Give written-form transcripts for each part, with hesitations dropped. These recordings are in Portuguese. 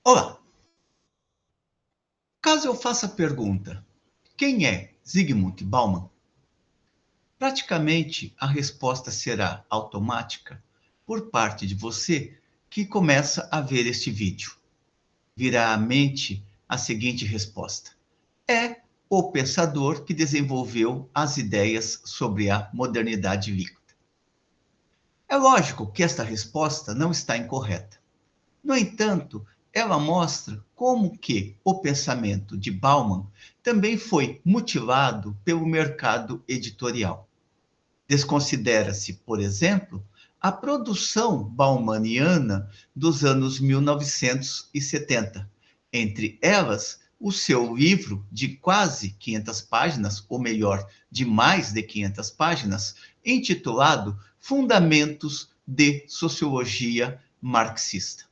Olá! Caso eu faça a pergunta, quem é Zygmunt Bauman? Praticamente a resposta será automática por parte de você que começa a ver este vídeo. Virá à mente a seguinte resposta: é o pensador que desenvolveu as ideias sobre a modernidade líquida. É lógico que esta resposta não está incorreta. No entanto, ela mostra como que o pensamento de Bauman também foi mutilado pelo mercado editorial. Desconsidera-se, por exemplo, a produção baumaniana dos anos 1970, entre elas o seu livro de quase 500 páginas, ou melhor, de mais de 500 páginas, intitulado Fundamentos de Sociologia Marxista.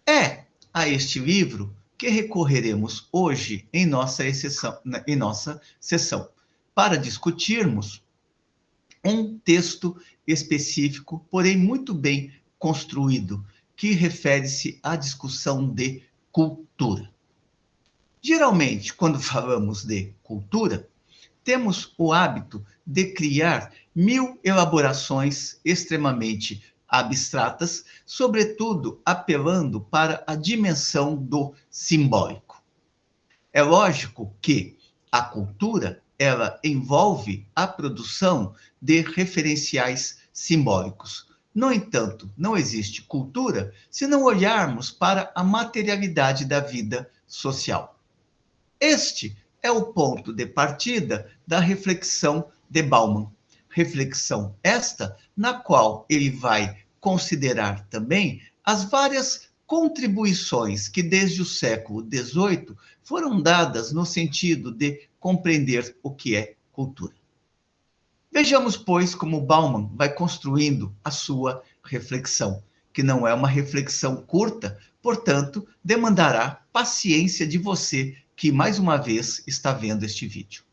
É a este livro que recorreremos hoje em nossa sessão, para discutirmos um texto específico, porém muito bem construído, que refere-se à discussão de cultura. Geralmente, quando falamos de cultura, temos o hábito de criar mil elaborações extremamente abstratas, sobretudo apelando para a dimensão do simbólico. É lógico que a cultura, ela envolve a produção de referenciais simbólicos. No entanto, não existe cultura se não olharmos para a materialidade da vida social. Este é o ponto de partida da reflexão de Bauman. Reflexão esta na qual ele vai considerar também as várias contribuições que desde o século XVIII foram dadas no sentido de compreender o que é cultura. Vejamos, pois, como Bauman vai construindo a sua reflexão, que não é uma reflexão curta, portanto, demandará paciência de você que, mais uma vez, está vendo este vídeo.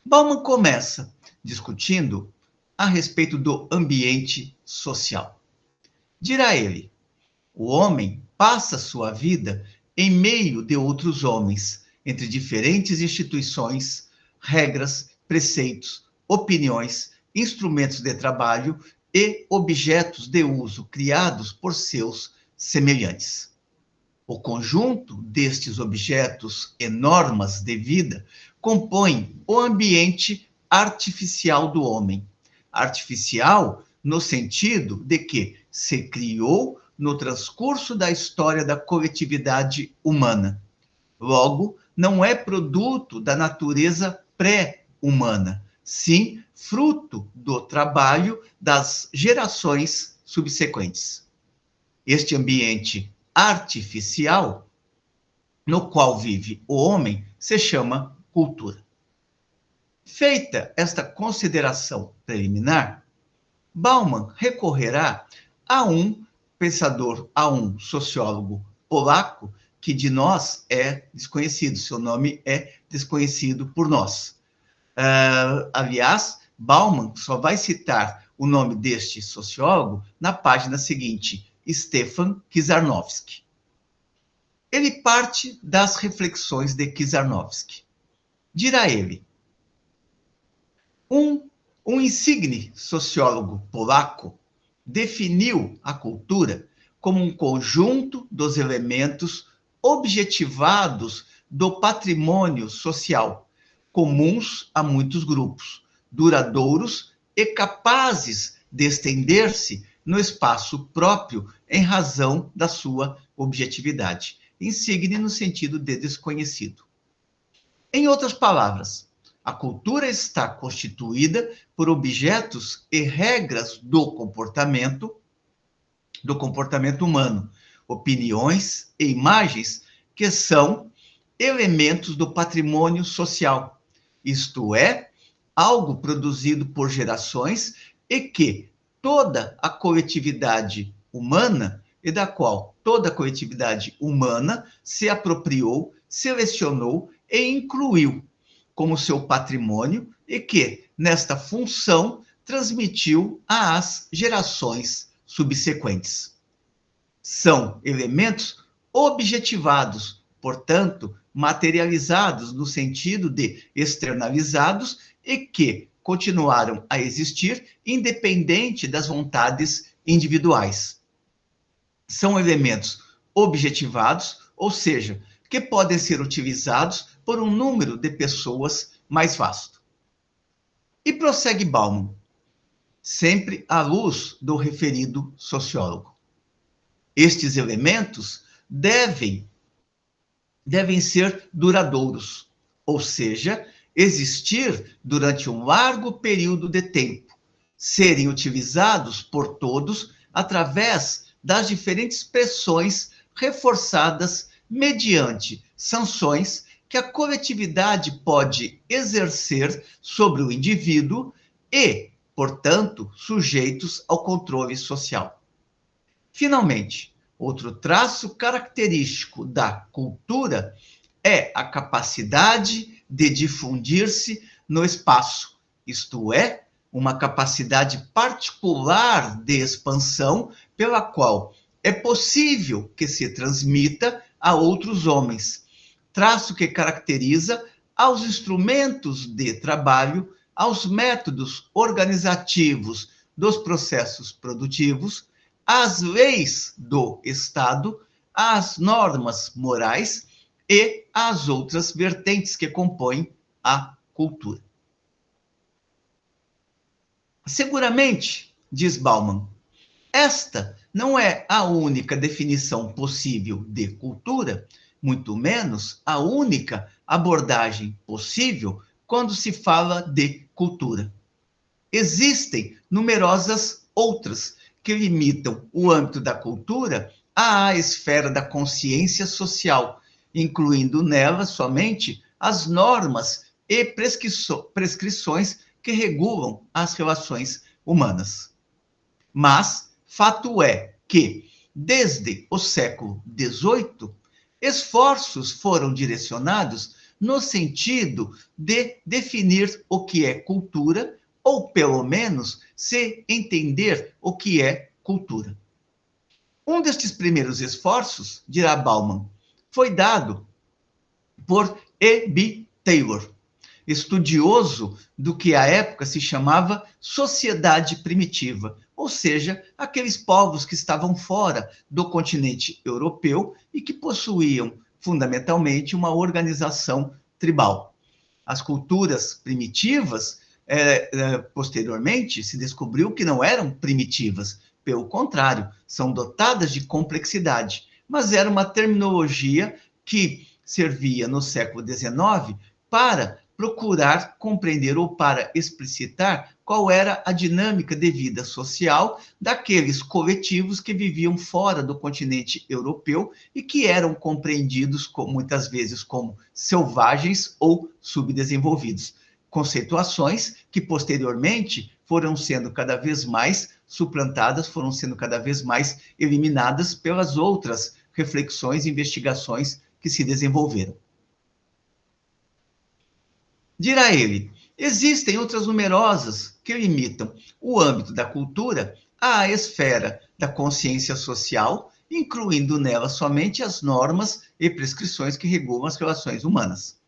Bauman começa discutindo a respeito do ambiente social. Dirá ele: o homem passa sua vida em meio de outros homens, entre diferentes instituições, regras, preceitos, opiniões, instrumentos de trabalho e objetos de uso criados por seus semelhantes. O conjunto destes objetos e normas de vida compõe o ambiente artificial do homem. Artificial no sentido de que se criou no transcurso da história da coletividade humana. Logo, não é produto da natureza pré-humana, sim fruto do trabalho das gerações subsequentes. Este ambiente artificial no qual vive o homem se chama cultura. Feita esta consideração preliminar, Bauman recorrerá a um pensador, a um sociólogo polaco, que de nós é desconhecido, seu nome é desconhecido por nós. Aliás, Bauman só vai citar o nome deste sociólogo na página seguinte, Stefan Kizarnovsky. Ele parte das reflexões de Kizarnovsky. Dirá ele: um insigne sociólogo polaco definiu a cultura como um conjunto dos elementos objetivados do patrimônio social, comuns a muitos grupos, duradouros e capazes de estender-se no espaço próprio em razão da sua objetividade. Insigne no sentido de desconhecido. Em outras palavras, a cultura está constituída por objetos e regras do comportamento humano, opiniões e imagens que são elementos do patrimônio social, isto é, algo produzido por gerações e que toda a coletividade humana, e da qual toda a coletividade humana se apropriou, selecionou e incluiu como seu patrimônio e que, nesta função, transmitiu às gerações subsequentes. São elementos objetivados, portanto, materializados no sentido de externalizados e que continuaram a existir independente das vontades individuais. São elementos objetivados, ou seja, que podem ser utilizados por um número de pessoas mais vasto. E prossegue Bauman, sempre à luz do referido sociólogo. Estes elementos devem ser duradouros, ou seja, existir durante um largo período de tempo, serem utilizados por todos através das diferentes pressões reforçadas mediante sanções que a coletividade pode exercer sobre o indivíduo e, portanto, sujeitos ao controle social. Finalmente, outro traço característico da cultura é a capacidade de difundir-se no espaço, isto é, uma capacidade particular de expansão pela qual é possível que se transmita a outros homens, traço que caracteriza aos instrumentos de trabalho, aos métodos organizativos dos processos produtivos, às leis do Estado, às normas morais e às outras vertentes que compõem a cultura. Seguramente, diz Bauman, esta não é a única definição possível de cultura, muito menos a única abordagem possível quando se fala de cultura. Existem numerosas outras que limitam o âmbito da cultura à esfera da consciência social, incluindo nela somente as normas e prescrições que regulam as relações humanas. Mas fato é que, desde o século XVIII, esforços foram direcionados no sentido de definir o que é cultura, ou pelo menos se entender o que é cultura. Um destes primeiros esforços, dirá Bauman, foi dado por E.B. Taylor, estudioso do que à época se chamava sociedade primitiva, ou seja, aqueles povos que estavam fora do continente europeu e que possuíam fundamentalmente uma organização tribal. As culturas primitivas, posteriormente, se descobriu que não eram primitivas, pelo contrário, são dotadas de complexidade, mas era uma terminologia que servia no século XIX para procurar compreender ou para explicitar qual era a dinâmica de vida social daqueles coletivos que viviam fora do continente europeu e que eram compreendidos muitas vezes como selvagens ou subdesenvolvidos. Conceituações que posteriormente foram sendo cada vez mais suplantadas, foram sendo cada vez mais eliminadas pelas outras reflexões e investigações que se desenvolveram. Dirá ele, existem outras numerosas que limitam o âmbito da cultura à esfera da consciência social, incluindo nela somente as normas e prescrições que regulam as relações humanas.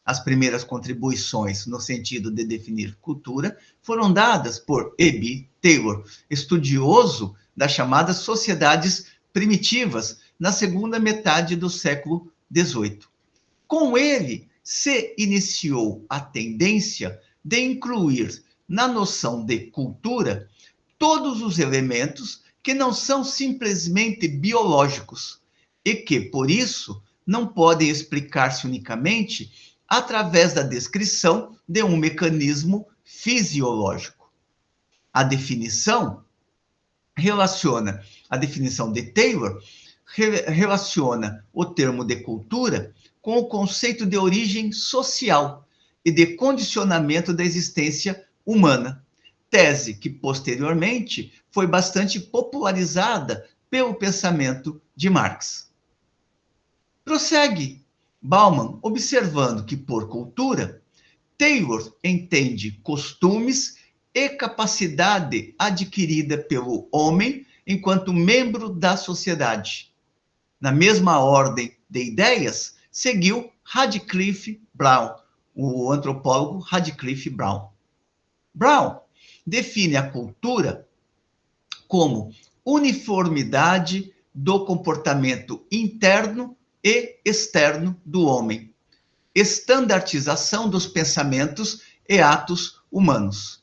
As primeiras contribuições no sentido de definir cultura foram dadas por E.B. Taylor, estudioso das chamadas sociedades primitivas, na segunda metade do século XVIII. Com ele, se iniciou a tendência de incluir na noção de cultura todos os elementos que não são simplesmente biológicos e que, por isso, não podem explicar-se unicamente através da descrição de um mecanismo fisiológico. A definição de Taylor relaciona o termo de cultura com o conceito de origem social e de condicionamento da existência humana, tese que posteriormente foi bastante popularizada pelo pensamento de Marx. Prossegue Bauman observando que, por cultura, Taylor entende costumes e capacidade adquirida pelo homem enquanto membro da sociedade. Na mesma ordem de ideias, seguiu Radcliffe Brown, o antropólogo Radcliffe Brown. Brown define a cultura como uniformidade do comportamento interno e externo do homem, estandartização dos pensamentos e atos humanos.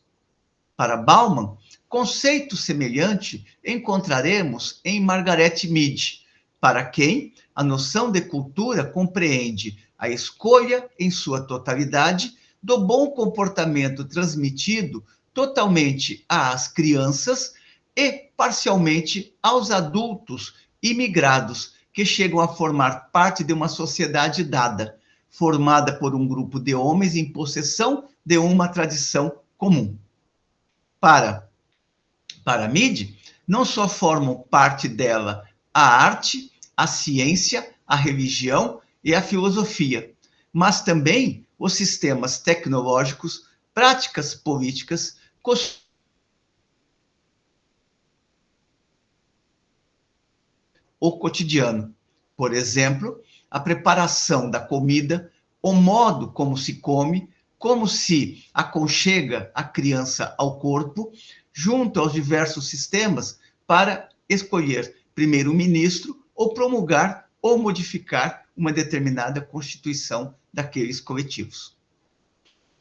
Para Bauman, conceito semelhante encontraremos em Margaret Mead, para quem a noção de cultura compreende a escolha em sua totalidade do bom comportamento transmitido totalmente às crianças e parcialmente aos adultos imigrados que chegam a formar parte de uma sociedade dada, formada por um grupo de homens em possessão de uma tradição comum. Para Mead, não só formam parte dela a arte, a ciência, a religião e a filosofia, mas também os sistemas tecnológicos, práticas políticas, o cotidiano. Por exemplo, a preparação da comida, o modo como se come, como se aconchega a criança ao corpo, junto aos diversos sistemas para escolher primeiro-ministro ou promulgar ou modificar uma determinada constituição daqueles coletivos.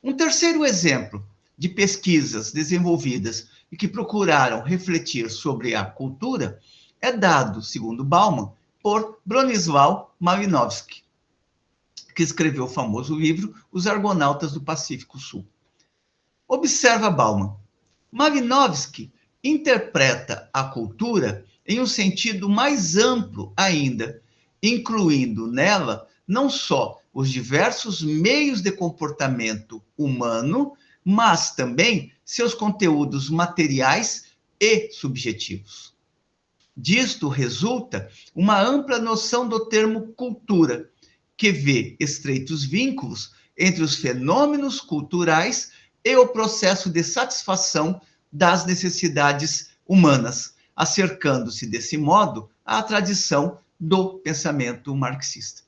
Um terceiro exemplo de pesquisas desenvolvidas e que procuraram refletir sobre a cultura é dado, segundo Bauman, por Bronisław Malinowski, que escreveu o famoso livro Os Argonautas do Pacífico Sul. Observa Bauman. Malinowski interpreta a cultura em um sentido mais amplo ainda, incluindo nela não só os diversos meios de comportamento humano, mas também seus conteúdos materiais e subjetivos. Disto resulta uma ampla noção do termo cultura, que vê estreitos vínculos entre os fenômenos culturais e o processo de satisfação das necessidades humanas, acercando-se desse modo à tradição do pensamento marxista.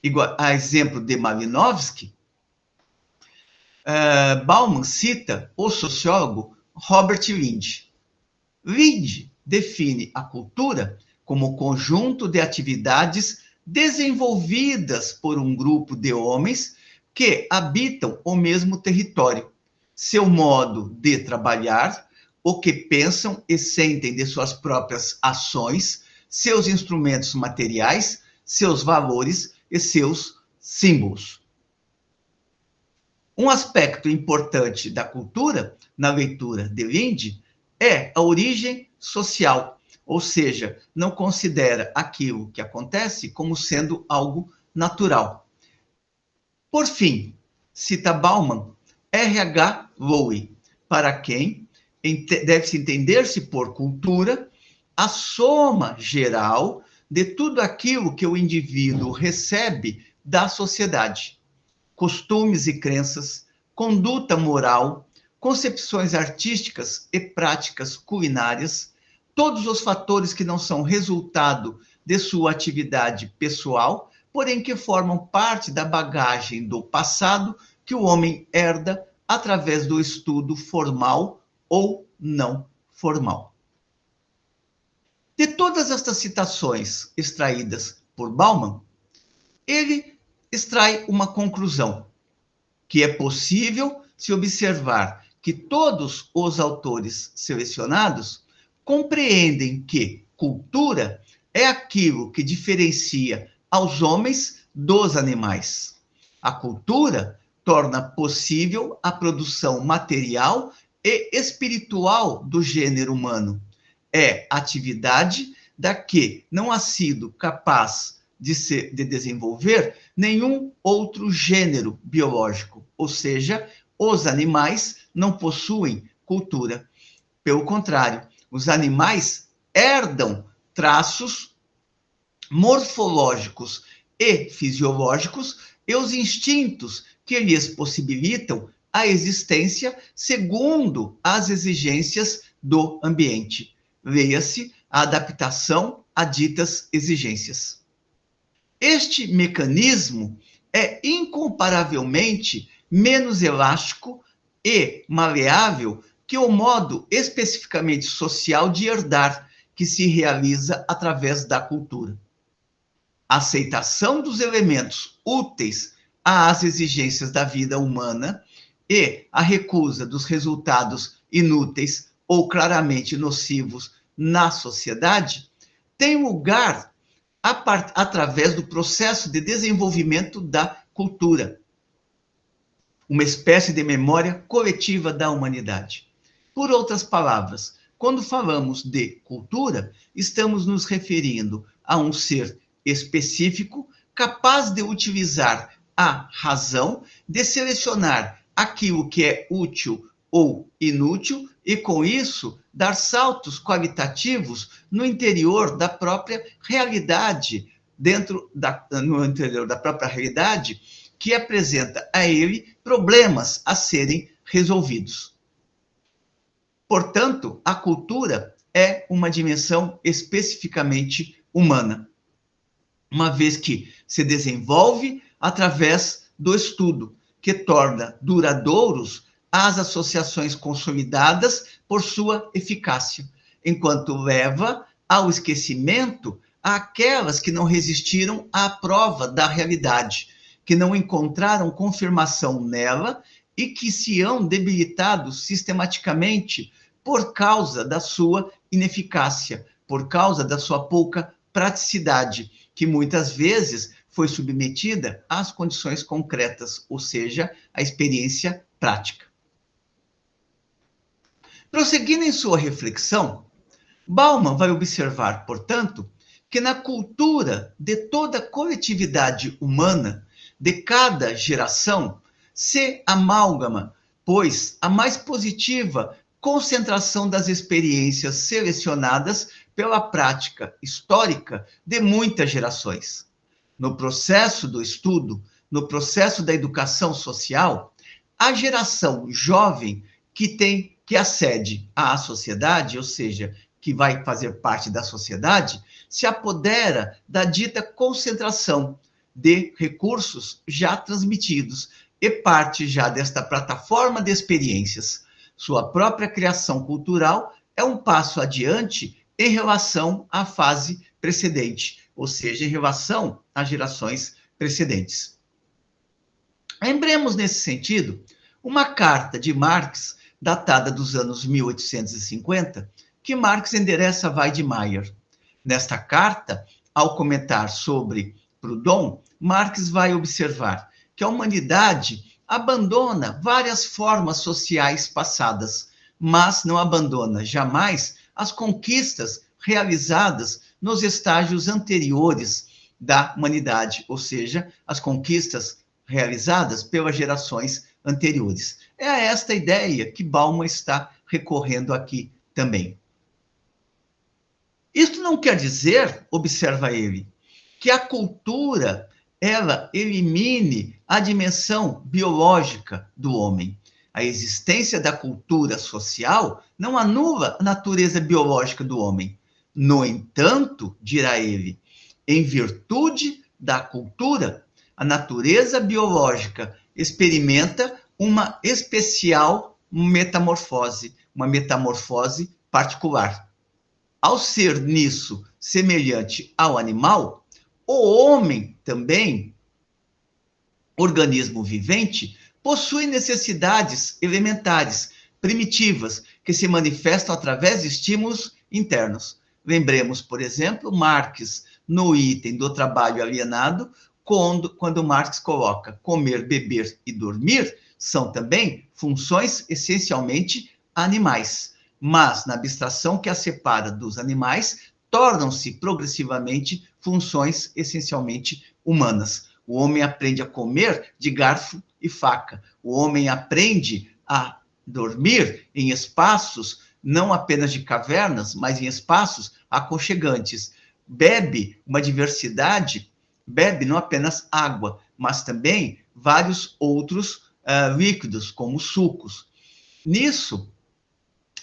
Igual a exemplo de Malinowski, Bauman cita o sociólogo Robert Linde. Linde define a cultura como conjunto de atividades desenvolvidas por um grupo de homens que habitam o mesmo território, seu modo de trabalhar, o que pensam e sentem de suas próprias ações, seus instrumentos materiais, seus valores e seus símbolos. Um aspecto importante da cultura, na leitura de Linde, é a origem social, ou seja, não considera aquilo que acontece como sendo algo natural. Por fim, cita Bauman, R.H. Lowe, para quem deve-se entender-se por cultura a soma geral de tudo aquilo que o indivíduo recebe da sociedade. Costumes e crenças, conduta moral, concepções artísticas e práticas culinárias, todos os fatores que não são resultado de sua atividade pessoal, porém que formam parte da bagagem do passado que o homem herda através do estudo formal ou não formal. De todas estas citações extraídas por Bauman, ele extrai uma conclusão, que é possível se observar que todos os autores selecionados compreendem que cultura é aquilo que diferencia aos homens dos animais. A cultura torna possível a produção material e espiritual do gênero humano. É atividade da que não há sido capaz de desenvolver nenhum outro gênero biológico, ou seja, os animais não possuem cultura. Pelo contrário, os animais herdam traços morfológicos e fisiológicos e os instintos que lhes possibilitam a existência segundo as exigências do ambiente. leia-se a adaptação a ditas exigências. Este mecanismo é incomparavelmente menos elástico e maleável que o modo especificamente social de herdar, que se realiza através da cultura. A aceitação dos elementos úteis às exigências da vida humana e a recusa dos resultados inúteis ou claramente nocivos na sociedade tem lugar através do processo de desenvolvimento da cultura, uma espécie de memória coletiva da humanidade. Por outras palavras, quando falamos de cultura, estamos nos referindo a um ser específico capaz de utilizar a razão, de selecionar aquilo que é útil ou inútil e, com isso, dar saltos qualitativos no interior da própria realidade, no interior da própria realidade, que apresenta a ele problemas a serem resolvidos. Portanto, a cultura é uma dimensão especificamente humana, uma vez que se desenvolve através do estudo, que torna duradouros as associações consolidadas por sua eficácia, enquanto leva ao esquecimento aquelas que não resistiram à prova da realidade, que não encontraram confirmação nela e que se hão debilitado sistematicamente por causa da sua ineficácia, por causa da sua pouca praticidade, que muitas vezes foi submetida às condições concretas, ou seja, à experiência prática. Prosseguindo em sua reflexão, Bauman vai observar, portanto, que na cultura de toda a coletividade humana, de cada geração, se amálgama, pois, a mais positiva concentração das experiências selecionadas pela prática histórica de muitas gerações. No processo do estudo, no processo da educação social, a geração jovem que acede à sociedade, ou seja, que vai fazer parte da sociedade, se apodera da dita concentração de recursos já transmitidos e parte já desta plataforma de experiências. Sua própria criação cultural é um passo adiante em relação à fase precedente, ou seja, em relação às gerações precedentes. Lembremos, nesse sentido, uma carta de Marx, datada dos anos 1850, que Marx endereça a Weidmayer. Nesta carta, ao comentar sobre Proudhon, Marx vai observar que a humanidade abandona várias formas sociais passadas, mas não abandona jamais as conquistas realizadas nos estágios anteriores da humanidade, ou seja, as conquistas realizadas pelas gerações anteriores. É a esta ideia que Bauman está recorrendo aqui também. Isto não quer dizer, observa ele, que a cultura ela elimine a dimensão biológica do homem. A existência da cultura social não anula a natureza biológica do homem. No entanto, dirá ele, em virtude da cultura, a natureza biológica experimenta uma especial metamorfose, uma metamorfose particular. Ao ser nisso semelhante ao animal, o homem também, organismo vivente, possui necessidades elementares, primitivas, que se manifestam através de estímulos internos. Lembremos, por exemplo, Marx, no item do trabalho alienado, quando Marx coloca comer, beber e dormir, são também funções essencialmente animais, mas na abstração que as separa dos animais, tornam-se progressivamente funções essencialmente humanas. O homem aprende a comer de garfo e faca. O homem aprende a dormir em espaços não apenas de cavernas, mas em espaços aconchegantes. Bebe uma diversidade, bebe não apenas água, mas também vários outros líquidos, como sucos. Nisso,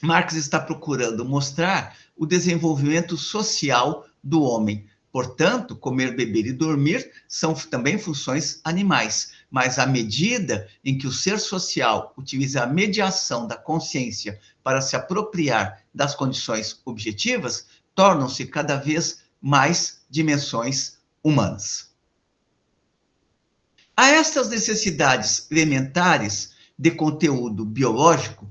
Marx está procurando mostrar o desenvolvimento social do homem. Portanto, comer, beber e dormir são também funções animais, mas à medida em que o ser social utiliza a mediação da consciência para se apropriar das condições objetivas, tornam-se cada vez mais dimensões humanas. A estas necessidades elementares de conteúdo biológico,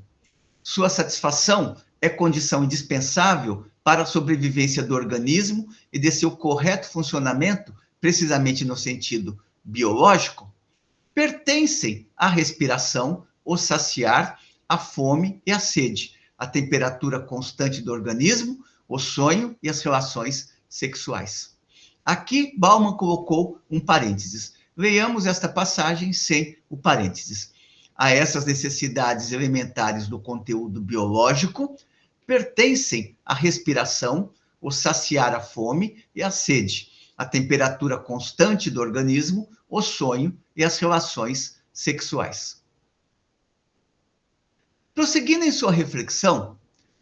sua satisfação é condição indispensável para a sobrevivência do organismo e de seu correto funcionamento, precisamente no sentido biológico, pertencem à respiração, o saciar, a fome e a sede, a temperatura constante do organismo, o sonho e as relações sexuais. Aqui, Bauman colocou um parênteses. Leiamos esta passagem sem o parênteses. A essas necessidades elementares do conteúdo biológico pertencem a respiração, o saciar a fome e a sede, a temperatura constante do organismo, o sonho e as relações sexuais. Prosseguindo em sua reflexão,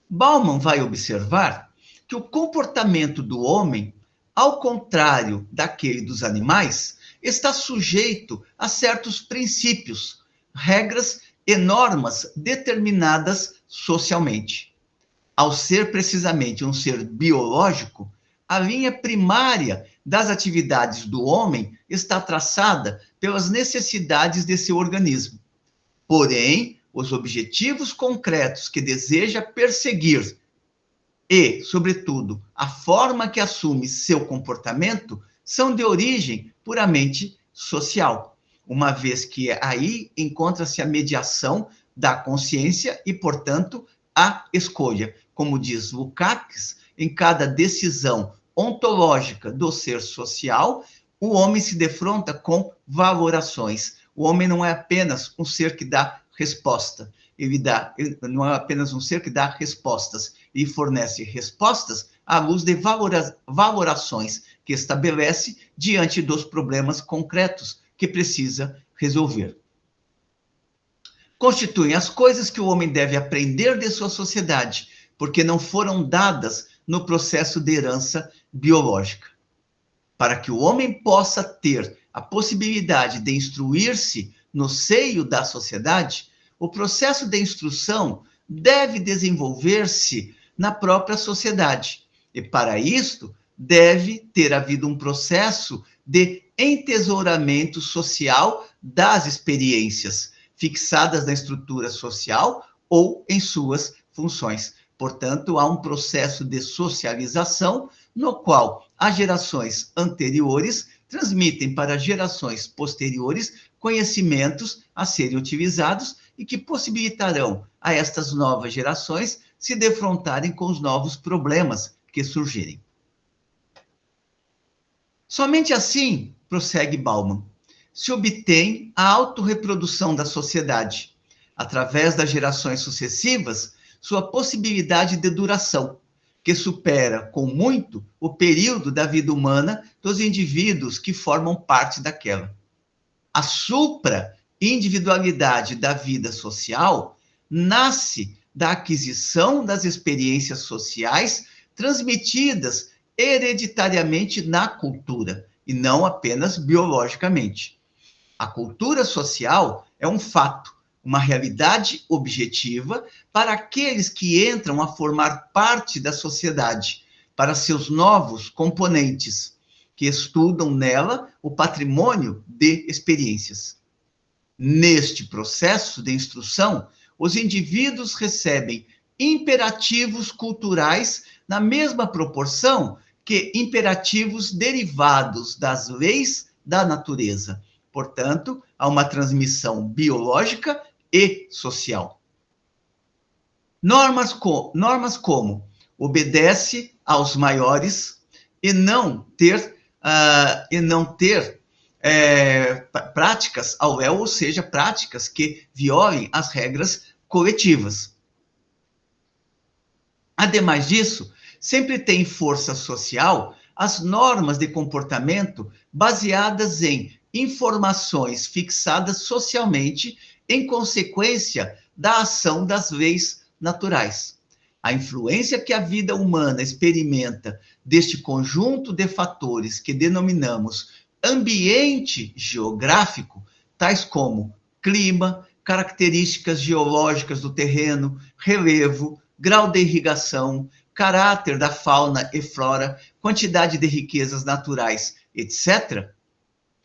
Bauman vai observar que o comportamento do homem, ao contrário daquele dos animais, está sujeito a certos princípios, regras e normas determinadas socialmente. Ao ser precisamente um ser biológico, a linha primária das atividades do homem está traçada pelas necessidades de seu organismo. Porém, os objetivos concretos que deseja perseguir e, sobretudo, a forma que assume seu comportamento são de origem puramente social, uma vez que aí encontra-se a mediação da consciência e, portanto, a escolha. Como diz Lukács, em cada decisão ontológica do ser social, o homem se defronta com valorações. O homem não é apenas um ser que dá resposta, ele não é apenas um ser que dá respostas, e fornece respostas à luz de valorações que estabelece diante dos problemas concretos que precisa resolver. Constituem as coisas que o homem deve aprender de sua sociedade, porque não foram dadas no processo de herança biológica. Para que o homem possa ter a possibilidade de instruir-se no seio da sociedade, o processo de instrução deve desenvolver-se na própria sociedade. E para isto, deve ter havido um processo de entesouramento social das experiências, fixadas na estrutura social ou em suas funções. Portanto, há um processo de socialização no qual as gerações anteriores transmitem para gerações posteriores conhecimentos a serem utilizados e que possibilitarão a estas novas gerações se defrontarem com os novos problemas que surgirem. Somente assim, prossegue Bauman, se obtém a autorreprodução da sociedade, através das gerações sucessivas, sua possibilidade de duração, que supera com muito o período da vida humana dos indivíduos que formam parte daquela. A supra-individualidade da vida social nasce da aquisição das experiências sociais transmitidas hereditariamente na cultura, e não apenas biologicamente. A cultura social é um fato, uma realidade objetiva para aqueles que entram a formar parte da sociedade, para seus novos componentes, que estudam nela o patrimônio de experiências. Neste processo de instrução, os indivíduos recebem imperativos culturais na mesma proporção que imperativos derivados das leis da natureza. Portanto, há uma transmissão biológica e social. Normas como obedece aos maiores e não ter práticas ao léu, ou seja, práticas que violem as regras coletivas. Ademais disso, sempre tem força social as normas de comportamento baseadas em informações fixadas socialmente em consequência da ação das leis naturais. A influência que a vida humana experimenta deste conjunto de fatores que denominamos ambiente geográfico, tais como clima, características geológicas do terreno, relevo, grau de irrigação, caráter da fauna e flora, quantidade de riquezas naturais, etc.,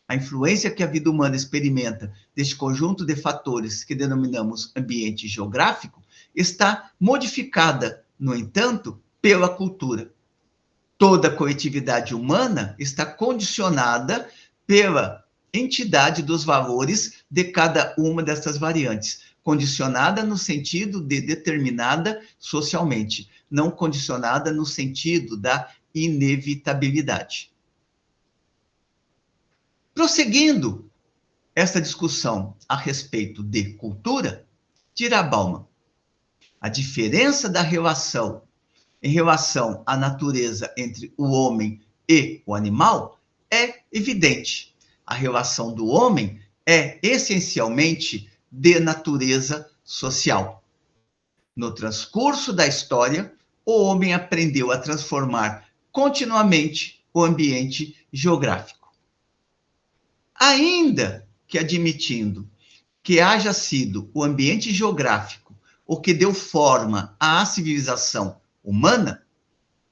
a influência que a vida humana experimenta deste conjunto de fatores que denominamos ambiente geográfico está modificada, no entanto, pela cultura. Toda a coletividade humana está condicionada pela entidade dos valores de cada uma dessas variantes, condicionada no sentido de determinada socialmente, não condicionada no sentido da inevitabilidade. Prosseguindo esta discussão a respeito de cultura, dirá Bauman, a diferença da relação em relação à natureza entre o homem e o animal é evidente. A relação do homem é essencialmente de natureza social. No transcurso da história, o homem aprendeu a transformar continuamente o ambiente geográfico. Ainda que admitindo que haja sido o ambiente geográfico o que deu forma à civilização humana,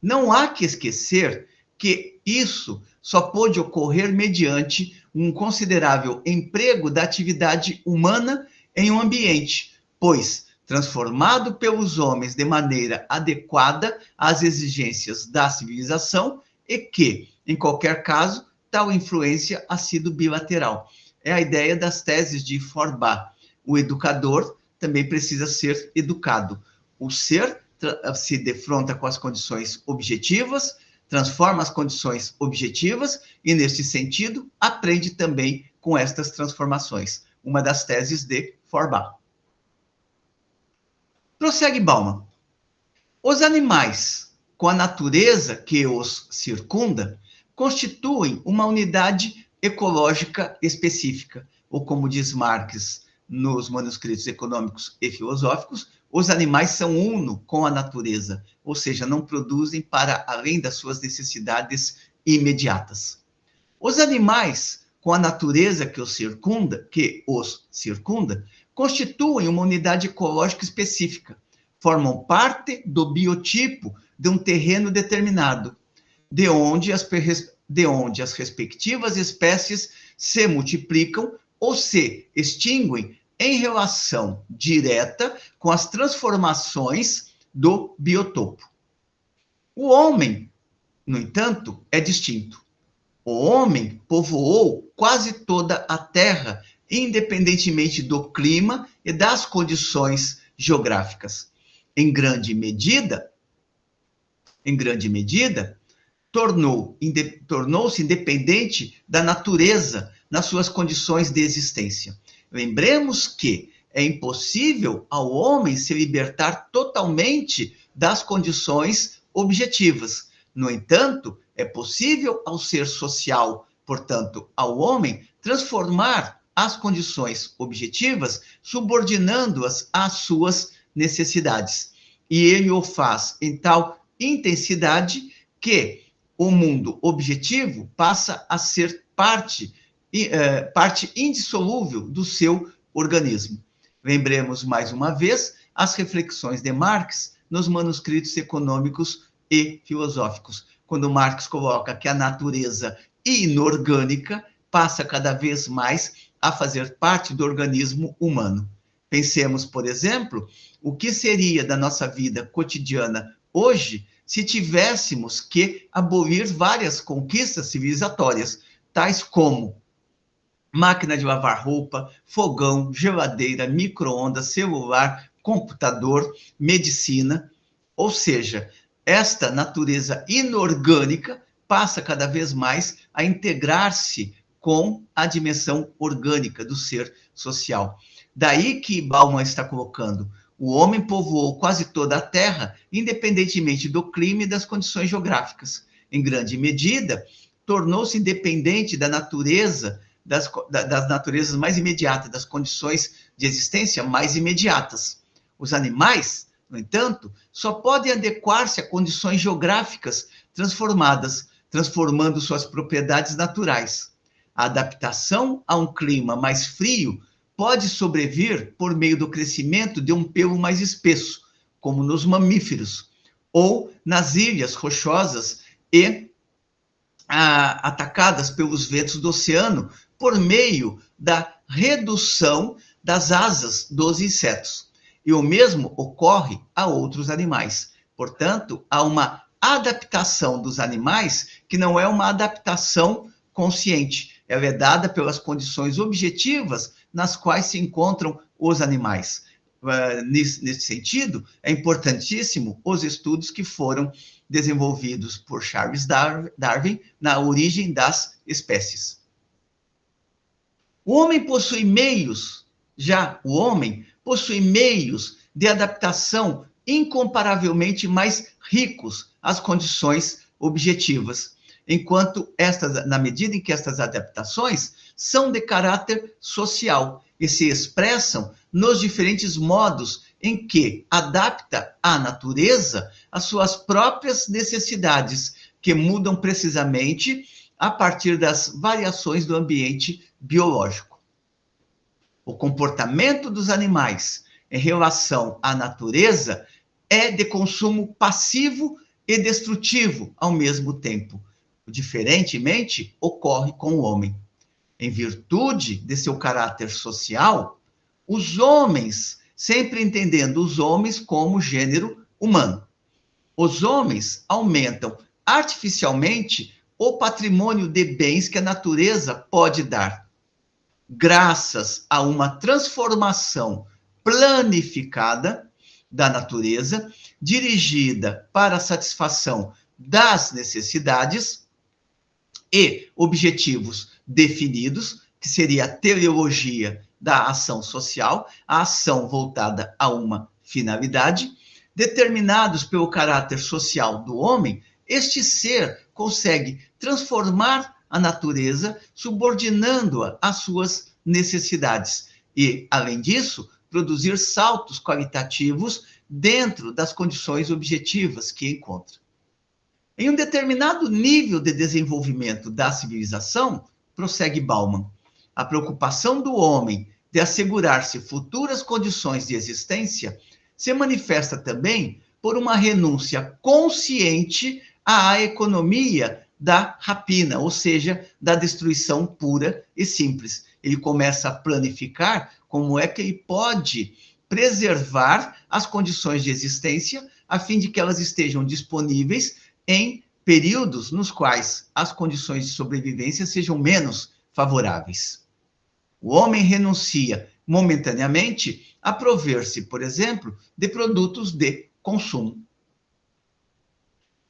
não há que esquecer que isso só pôde ocorrer mediante um considerável emprego da atividade humana em um ambiente, pois transformado pelos homens de maneira adequada às exigências da civilização e que, em qualquer caso, tal influência ha sido bilateral. É a ideia das teses de Feuerbach. O educador também precisa ser educado. O ser se defronta com as condições objetivas, transforma as condições objetivas e, neste sentido, aprende também com estas transformações. Uma das teses de Feuerbach. Prossegue Bauman. Os animais, com a natureza que os circunda, constituem uma unidade ecológica específica, ou como diz Marx nos manuscritos econômicos e filosóficos, os animais são uno com a natureza, ou seja, não produzem para além das suas necessidades imediatas. Os animais, com a natureza que os circunda, constituem uma unidade ecológica específica, formam parte do biotipo de um terreno determinado, de onde as respectivas espécies se multiplicam ou se extinguem em relação direta com as transformações do biotopo. O homem, no entanto, é distinto. O homem povoou quase toda a Terra, independentemente do clima e das condições geográficas. Em grande medida, tornou-se independente da natureza nas suas condições de existência. Lembremos que é impossível ao homem se libertar totalmente das condições objetivas. No entanto, é possível ao ser social, portanto, ao homem, transformar as condições objetivas, subordinando-as às suas necessidades. E ele o faz em tal intensidade que o mundo objetivo passa a ser parte indissolúvel do seu organismo. Lembremos mais uma vez as reflexões de Marx nos manuscritos econômicos e filosóficos, quando Marx coloca que a natureza inorgânica passa cada vez mais a fazer parte do organismo humano. Pensemos, por exemplo, o que seria da nossa vida cotidiana hoje se tivéssemos que abolir várias conquistas civilizatórias, tais como máquina de lavar roupa, fogão, geladeira, micro-ondas, celular, computador, medicina. Ou seja, esta natureza inorgânica passa cada vez mais a integrar-se com a dimensão orgânica do ser social. Daí que Bauman está colocando: o homem povoou quase toda a Terra, independentemente do clima e das condições geográficas. Em grande medida, tornou-se independente da natureza, das naturezas mais imediatas, das condições de existência mais imediatas. Os animais, no entanto, só podem adequar-se a condições geográficas transformadas, transformando suas propriedades naturais. A adaptação a um clima mais frio pode sobrevir por meio do crescimento de um pelo mais espesso, como nos mamíferos, ou nas ilhas rochosas e atacadas pelos ventos do oceano por meio da redução das asas dos insetos. E o mesmo ocorre a outros animais. Portanto, há uma adaptação dos animais que não é uma adaptação consciente. Ela é dada pelas condições objetivas nas quais se encontram os animais. Nesse sentido, é importantíssimo os estudos que foram desenvolvidos por Charles Darwin na origem das espécies. O homem possui meios de adaptação incomparavelmente mais ricos às condições objetivas, na medida em que estas adaptações são de caráter social e se expressam nos diferentes modos em que adapta a natureza às suas próprias necessidades, que mudam precisamente a partir das variações do ambiente biológico. O comportamento dos animais em relação à natureza é de consumo passivo e destrutivo ao mesmo tempo. Diferentemente, ocorre com o homem. Em virtude de seu caráter social, os homens, sempre entendendo os homens como gênero humano, os homens aumentam artificialmente o patrimônio de bens que a natureza pode dar, graças a uma transformação planificada da natureza, dirigida para a satisfação das necessidades e objetivos definidos, que seria a teleologia da ação social, a ação voltada a uma finalidade, determinados pelo caráter social do homem. Este ser consegue transformar a natureza, subordinando-a às suas necessidades e, além disso, produzir saltos qualitativos dentro das condições objetivas que encontra. Em um determinado nível de desenvolvimento da civilização, prossegue Bauman, a preocupação do homem de assegurar-se futuras condições de existência se manifesta também por uma renúncia consciente à economia da rapina, ou seja, da destruição pura e simples. Ele começa a planificar como é que ele pode preservar as condições de existência a fim de que elas estejam disponíveis em períodos nos quais as condições de sobrevivência sejam menos favoráveis. O homem renuncia momentaneamente a prover-se, por exemplo, de produtos de consumo.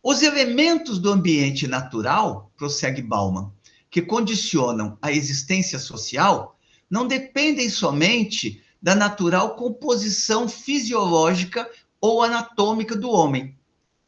Os elementos do ambiente natural, prossegue Bauman, que condicionam a existência social, não dependem somente da natural composição fisiológica ou anatômica do homem,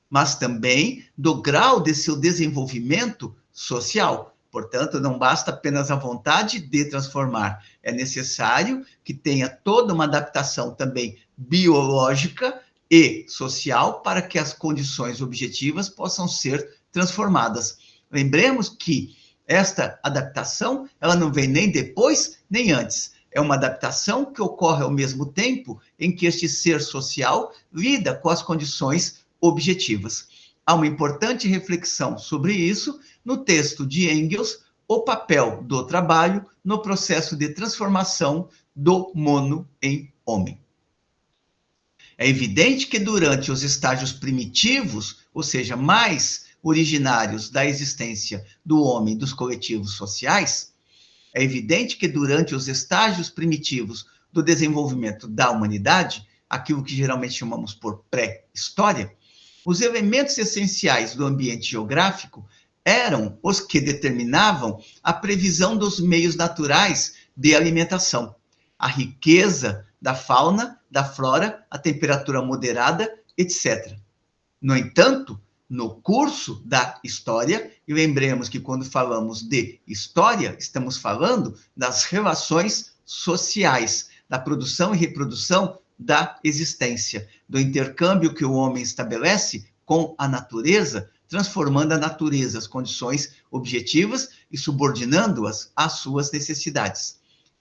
mas também do grau de seu desenvolvimento social. Portanto, não basta apenas a vontade de transformar, é necessário que tenha toda uma adaptação também biológica e social para que as condições objetivas possam ser transformadas. Lembremos que esta adaptação, ela não vem nem depois, nem antes. É uma adaptação que ocorre ao mesmo tempo em que este ser social lida com as condições objetivas. Há uma importante reflexão sobre isso no texto de Engels, O papel do trabalho no processo de transformação do mono em homem. É evidente que durante os estágios primitivos, ou seja, mais originários da existência do homem, dos coletivos sociais, é evidente que durante os estágios primitivos do desenvolvimento da humanidade, aquilo que geralmente chamamos por pré-história, os elementos essenciais do ambiente geográfico eram os que determinavam a previsão dos meios naturais de alimentação, a riqueza da fauna, da flora, a temperatura moderada, etc. No entanto, no curso da história, e lembremos que quando falamos de história, estamos falando das relações sociais, da produção e reprodução da existência, do intercâmbio que o homem estabelece com a natureza, transformando a natureza, as condições objetivas e subordinando-as às suas necessidades.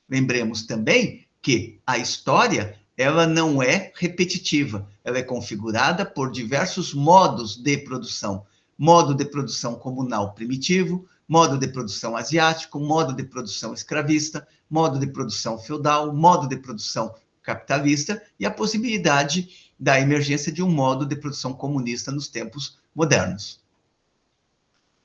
Lembremos também que a história, ela não é repetitiva, ela é configurada por diversos modos de produção. Modo de produção comunal primitivo, modo de produção asiático, modo de produção escravista, modo de produção feudal, modo de produção capitalista e a possibilidade da emergência de um modo de produção comunista nos tempos modernos.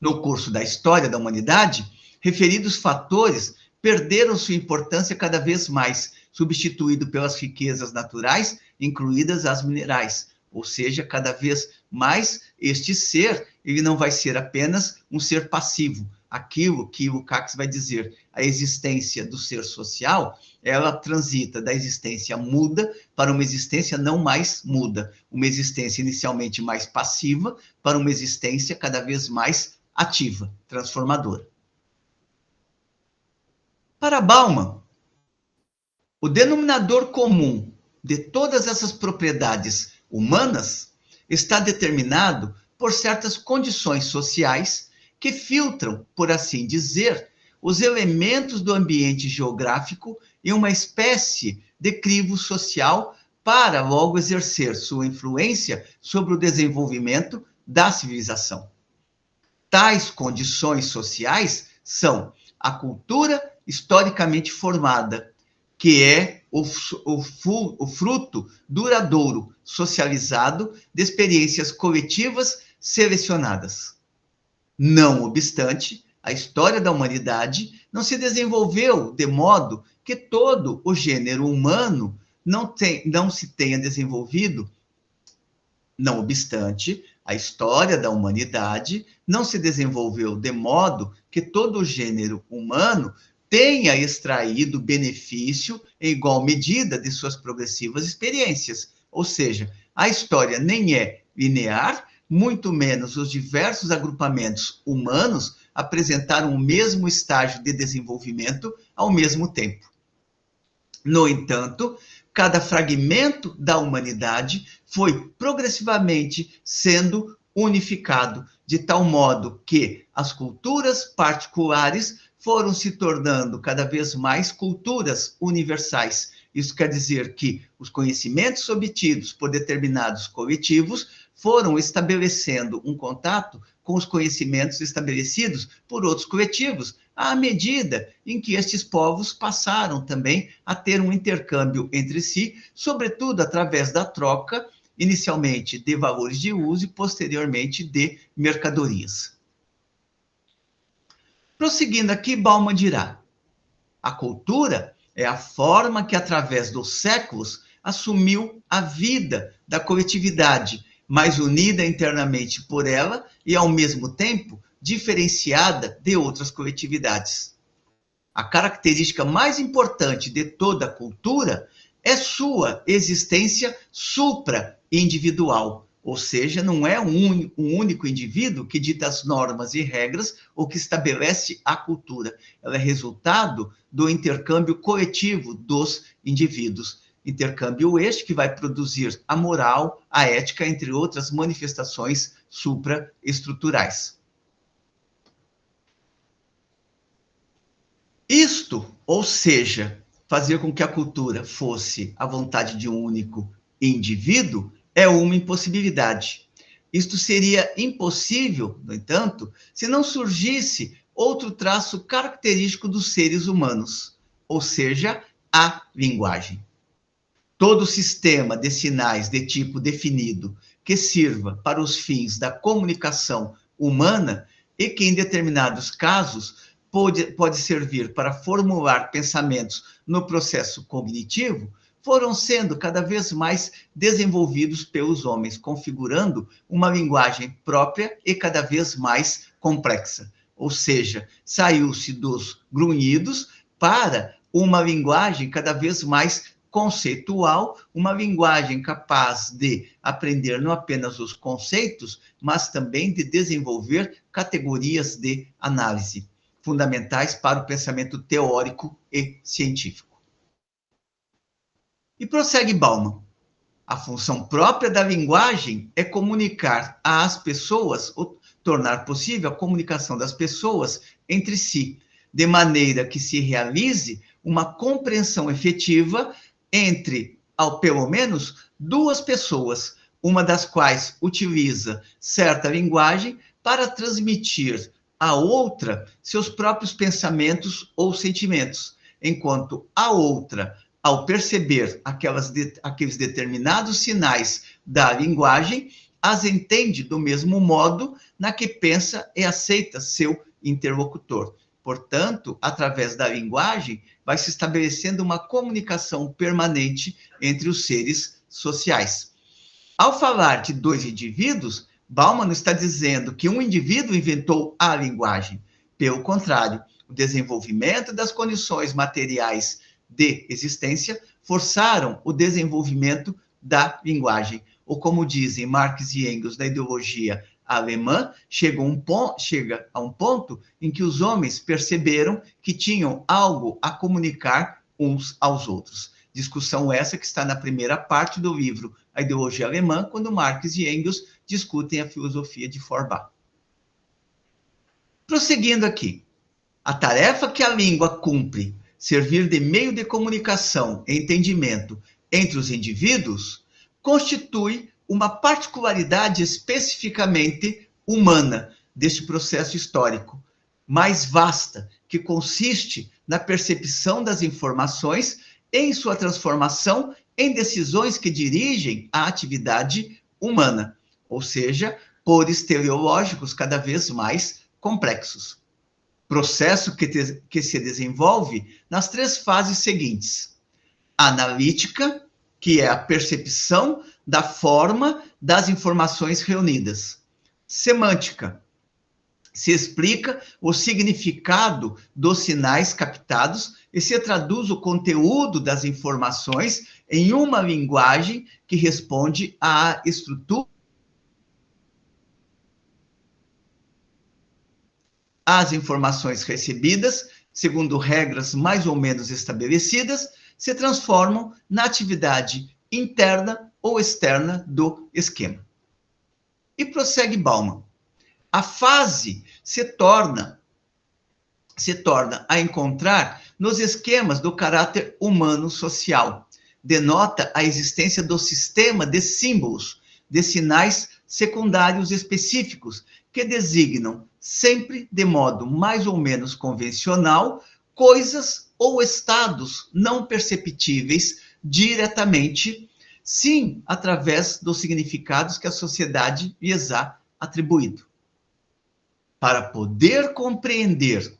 No curso da história da humanidade, referidos fatores perderam sua importância cada vez mais, substituído pelas riquezas naturais, incluídas as minerais. Ou seja, cada vez mais este ser, ele não vai ser apenas um ser passivo. Aquilo que Lukács vai dizer, a existência do ser social, ela transita da existência muda para uma existência não mais muda, uma existência inicialmente mais passiva para uma existência cada vez mais ativa, transformadora. Para Bauman, o denominador comum de todas essas propriedades humanas está determinado por certas condições sociais que filtram, por assim dizer, os elementos do ambiente geográfico em uma espécie de crivo social para logo exercer sua influência sobre o desenvolvimento da civilização. Tais condições sociais são a cultura historicamente formada, que é o fruto duradouro, socializado de experiências coletivas selecionadas. Não obstante, a história da humanidade não se desenvolveu de modo que todo o gênero humano não se tenha desenvolvido. Não obstante, a história da humanidade não se desenvolveu de modo que todo o gênero humano tenha extraído benefício em igual medida de suas progressivas experiências. Ou seja, a história nem é linear, muito menos os diversos agrupamentos humanos apresentaram o mesmo estágio de desenvolvimento ao mesmo tempo. No entanto, cada fragmento da humanidade foi progressivamente sendo unificado, de tal modo que as culturas particulares foram se tornando cada vez mais culturas universais. Isso quer dizer que os conhecimentos obtidos por determinados coletivos foram estabelecendo um contato com os conhecimentos estabelecidos por outros coletivos, à medida em que estes povos passaram também a ter um intercâmbio entre si, sobretudo através da troca, inicialmente de valores de uso e posteriormente de mercadorias. Prosseguindo aqui, Bauman dirá: a cultura é a forma que, através dos séculos, assumiu a vida da coletividade, mais unida internamente por ela e, ao mesmo tempo, diferenciada de outras coletividades. A característica mais importante de toda cultura é sua existência supra-individual, ou seja, não é um único indivíduo que dita as normas e regras ou que estabelece a cultura. Ela é resultado do intercâmbio coletivo dos indivíduos. Intercâmbio este que vai produzir a moral, a ética, entre outras manifestações supraestruturais. Isto, ou seja, fazer com que a cultura fosse a vontade de um único indivíduo, é uma impossibilidade. Isto seria impossível, no entanto, se não surgisse outro traço característico dos seres humanos, ou seja, a linguagem. Todo sistema de sinais de tipo definido que sirva para os fins da comunicação humana e que, em determinados casos, pode servir para formular pensamentos no processo cognitivo, foram sendo cada vez mais desenvolvidos pelos homens, configurando uma linguagem própria e cada vez mais complexa. Ou seja, saiu-se dos grunhidos para uma linguagem cada vez mais conceitual, uma linguagem capaz de aprender não apenas os conceitos, mas também de desenvolver categorias de análise, fundamentais para o pensamento teórico e científico. E prossegue Bauman. A função própria da linguagem é comunicar às pessoas, ou tornar possível a comunicação das pessoas entre si, de maneira que se realize uma compreensão efetiva entre, pelo menos, duas pessoas, uma das quais utiliza certa linguagem para transmitir à outra seus próprios pensamentos ou sentimentos, enquanto a outra, ao perceber aqueles determinados sinais da linguagem, as entende do mesmo modo na que pensa e aceita seu interlocutor. Portanto, através da linguagem, vai se estabelecendo uma comunicação permanente entre os seres sociais. Ao falar de dois indivíduos, Bauman não está dizendo que um indivíduo inventou a linguagem. Pelo contrário, o desenvolvimento das condições materiais de existência forçaram o desenvolvimento da linguagem. Ou como dizem Marx e Engels da ideologia alemã, chega a um ponto em que os homens perceberam que tinham algo a comunicar uns aos outros. Discussão essa que está na primeira parte do livro A Ideologia Alemã, quando Marx e Engels discutem a filosofia de Feuerbach. Prosseguindo aqui, a tarefa que a língua cumpre, servir de meio de comunicação e entendimento entre os indivíduos, constitui uma particularidade especificamente humana deste processo histórico, mais vasta, que consiste na percepção das informações em sua transformação em decisões que dirigem a atividade humana, ou seja, por teleológicos cada vez mais complexos. Processo que se desenvolve nas três fases seguintes: analítica, que é a percepção da forma das informações reunidas. Semântica, se explica o significado dos sinais captados e se traduz o conteúdo das informações em uma linguagem que responde à estrutura. As informações recebidas, segundo regras mais ou menos estabelecidas, se transformam na atividade interna ou externa do esquema. E prossegue Bauman. A fase se torna a encontrar nos esquemas do caráter humano-social. Denota a existência do sistema de símbolos, de sinais secundários específicos, que designam, sempre de modo mais ou menos convencional, coisas ou estados não perceptíveis diretamente, sim, através dos significados que a sociedade lhes há atribuído. Para poder compreender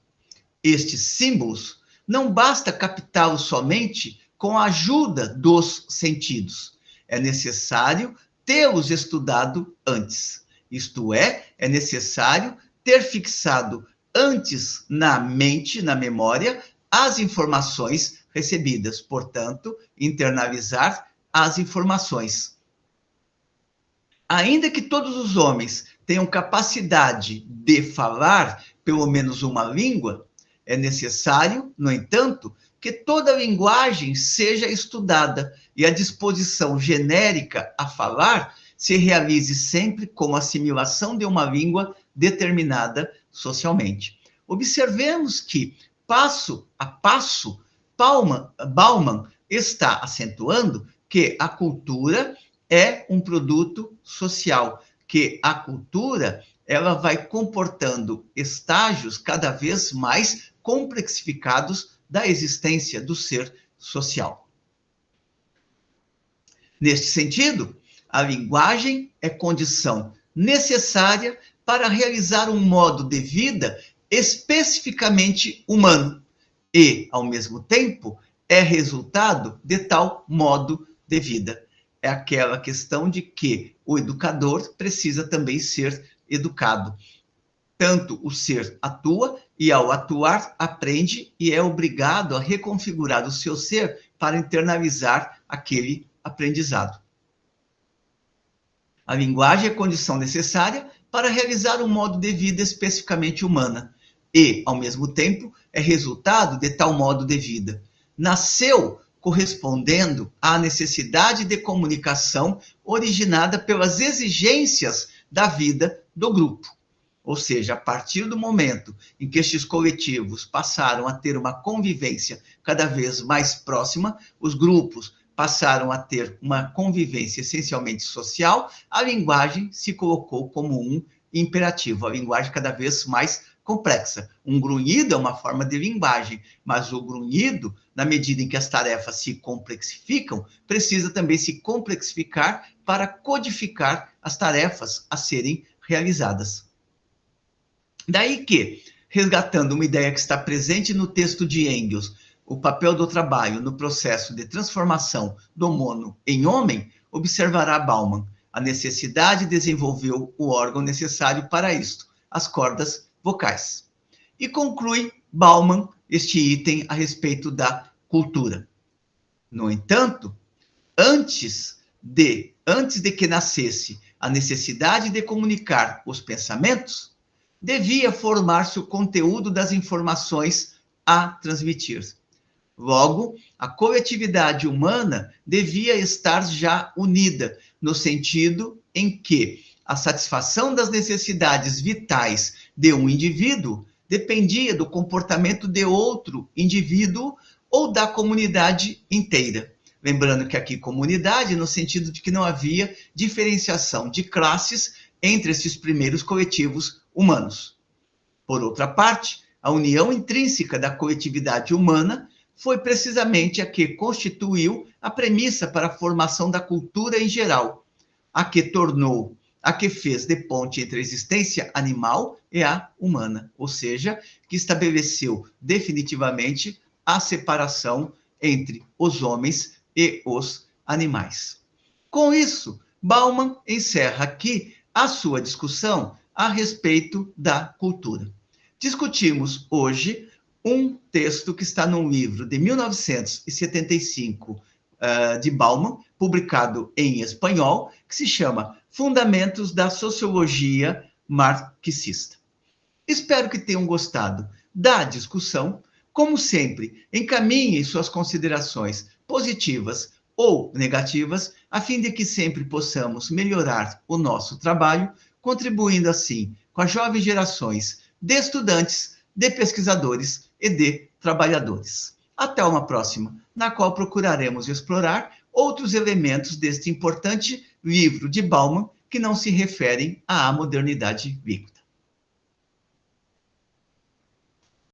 estes símbolos, não basta captá-los somente com a ajuda dos sentidos. É necessário tê-los estudado antes. Isto é necessário ter fixado antes na mente, na memória, as informações recebidas. Portanto, internalizar as informações. Ainda que todos os homens tenham capacidade de falar pelo menos uma língua, é necessário, no entanto, que toda linguagem seja estudada e a disposição genérica a falar se realize sempre como assimilação de uma língua determinada socialmente. Observemos que, passo a passo, Bauman está acentuando que a cultura é um produto social, que a cultura ela vai comportando estágios cada vez mais complexificados da existência do ser social. Neste sentido, a linguagem é condição necessária para realizar um modo de vida especificamente humano e, ao mesmo tempo, é resultado de tal modo de vida. É aquela questão de que o educador precisa também ser educado. Tanto o ser atua e, ao atuar, aprende e é obrigado a reconfigurar o seu ser para internalizar aquele aprendizado. A linguagem é condição necessária para realizar um modo de vida especificamente humana e, ao mesmo tempo, é resultado de tal modo de vida. Nasceu correspondendo à necessidade de comunicação originada pelas exigências da vida do grupo. Ou seja, a partir do momento em que estes coletivos passaram a ter uma convivência cada vez mais próxima, os grupos passaram a ter uma convivência essencialmente social, a linguagem se colocou como um imperativo, a linguagem cada vez mais complexa. Um grunhido é uma forma de linguagem, mas o grunhido, na medida em que as tarefas se complexificam, precisa também se complexificar para codificar as tarefas a serem realizadas. Daí que, resgatando uma ideia que está presente no texto de Engels, o papel do trabalho no processo de transformação do mono em homem, observará Bauman a necessidade de desenvolver o órgão necessário para isto, as cordas vocais. E conclui Bauman este item a respeito da cultura. No entanto, antes de que nascesse a necessidade de comunicar os pensamentos, devia formar-se o conteúdo das informações a transmitir. Logo, a coletividade humana devia estar já unida, no sentido em que a satisfação das necessidades vitais de um indivíduo dependia do comportamento de outro indivíduo ou da comunidade inteira. Lembrando que aqui comunidade no sentido de que não havia diferenciação de classes entre esses primeiros coletivos humanos. Por outra parte, a união intrínseca da coletividade humana foi precisamente a que constituiu a premissa para a formação da cultura em geral, a que fez de ponte entre a existência animal e a humana, ou seja, que estabeleceu definitivamente a separação entre os homens e os animais. Com isso, Bauman encerra aqui a sua discussão a respeito da cultura. Discutimos hoje um texto que está num livro de 1975 de Bauman, publicado em espanhol, que se chama Fundamentos da Sociologia Marxista. Espero que tenham gostado da discussão. Como sempre, encaminhem suas considerações positivas ou negativas, a fim de que sempre possamos melhorar o nosso trabalho, contribuindo assim com as jovens gerações de estudantes, de pesquisadores e de trabalhadores. Até uma próxima, na qual procuraremos explorar outros elementos deste importante livro de Bauman que não se referem à modernidade líquida.